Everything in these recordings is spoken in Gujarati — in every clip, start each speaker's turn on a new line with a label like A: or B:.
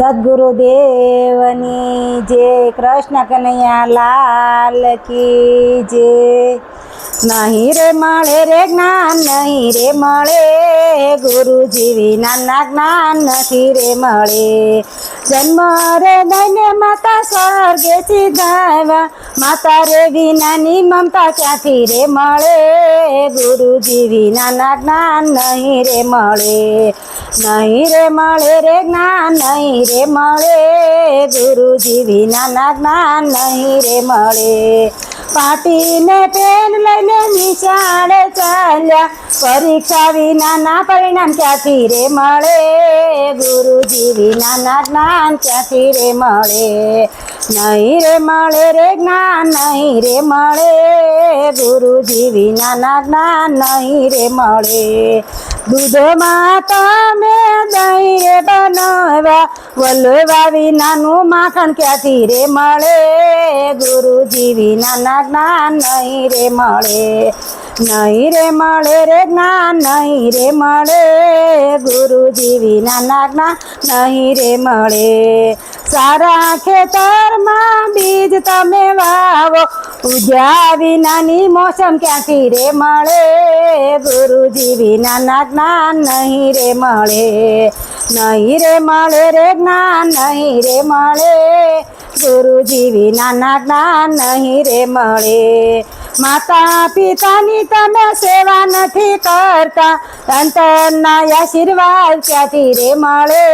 A: સદગુરુદેવની જય, કૃષ્ણ કનૈયા લાલ કી જય। નહીં રે મળે રે જ્ઞાન, નહીં રે મળે ગુરુજી વિનાના જ્ઞાન નથી રે મળે। જન્મ રે દઈને માતા સ્વર્ગે સીધાવ્યા, માતા રે વિનાની મમતા ક્યાંથી રે મળે। ગુરુજી વિનાના જ્ઞાન નહીં રે મળે, નહીં રે મળે રે જ્ઞાન, નહીં રે મળે ગુરુજી વિનાના જ્ઞાન નહીં રે મળે। પાટીને પેન લઈને નિશાળે ચાલ્યા, પરીક્ષા વિનાના પરિણામ ક્યાંથી રે મળે। ગુરુજી વિનાના જ્ઞાન ક્યાંથી રે મળે, નહીં રે મળે રે જ્ઞાન, નહીં રે મળે ગુરુજી વિનાના જ્ઞાન નહીં રે મળે। દૂધમાં તમે દહીં રે બનાવ્યા, વલોવા વિનાનું માખણ ક્યાંથી રે મળે। ગુરુજી વિનાના જ્ઞાન નહીં રે મળે, નહીં રે મળે રે જ્ઞાન, નહીં રે મળે ગુરુજી વિનાના જ્ઞાન નહીં રે મળે। સારા ખેતરમાં બીજ તમે વાવો, પૂજ્યા વિનાની મોસમ ક્યાંથી રે મળે। ગુરુજી વિનાના જ્ઞાન નહીં રે મળે, નહીં રે મળે રે જ્ઞાન, નહીં રે મળે ગુરુજી વિનાના જ્ઞાન નહીં રે મળે। માતા પિતાની તમે સેવા નથી કરતા, અંતરના આશીર્વાદ ક્યાંથી રે મળે।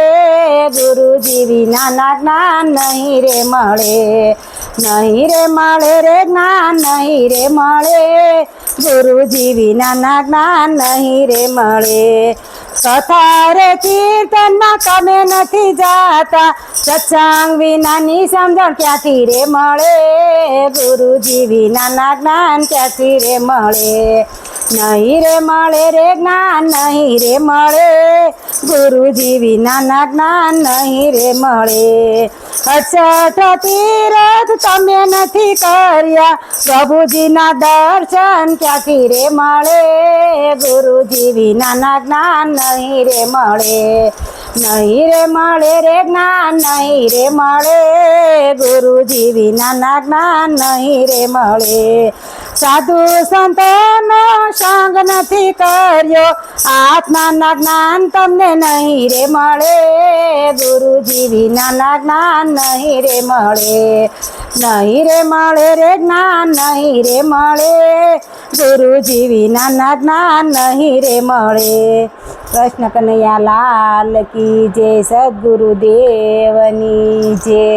A: ગુરુજી વિનાના જ્ઞાન નહીં રે મળે, નહીં રે મળે રે જ્ઞાન, નહીં રે મળે ગુરુજી વિનાના જ્ઞાન નહીં રે મળે। કથા રે કીર્તનમાં તમે નથી જાતા, સત્સંગ વિનાની સમજણ ક્યાંથી રે મળે। ગુરુજી વિનાના જ્ઞાન ક્યાંથી રે મળે, નહીં રે મળે રે જ્ઞાન, નહીં રે મળે ગુરુજી વિનાના જ્ઞાન નહીં રે મળે। 68 તીરથ તમે નથી કર્યા, પ્રભુજીના દર્શન ક્યાંથી રે મળે। ગુરુજી વિનાના જ્ઞાન નહીં રે મળે, નહીં રે મળે રે જ્ઞાન, નહીં રે મળે ગુરુજી વિનાના જ્ઞાન નહીં રે મળે। સાધુ સંતોનો સંગ નથી કર્યો, આત્માના જ્ઞાન તમને નહીં રે મળે। ગુરુજી વિનાના જ્ઞાન નહીં રે મળે, નહીં રે મળે રે જ્ઞાન, નહીં રે મળે ગુરુજી વિનાના જ્ઞાન નહીં રે મળે। કૃષ્ણ કનૈયા લાલ કી જય, સદગુરુદેવની જય।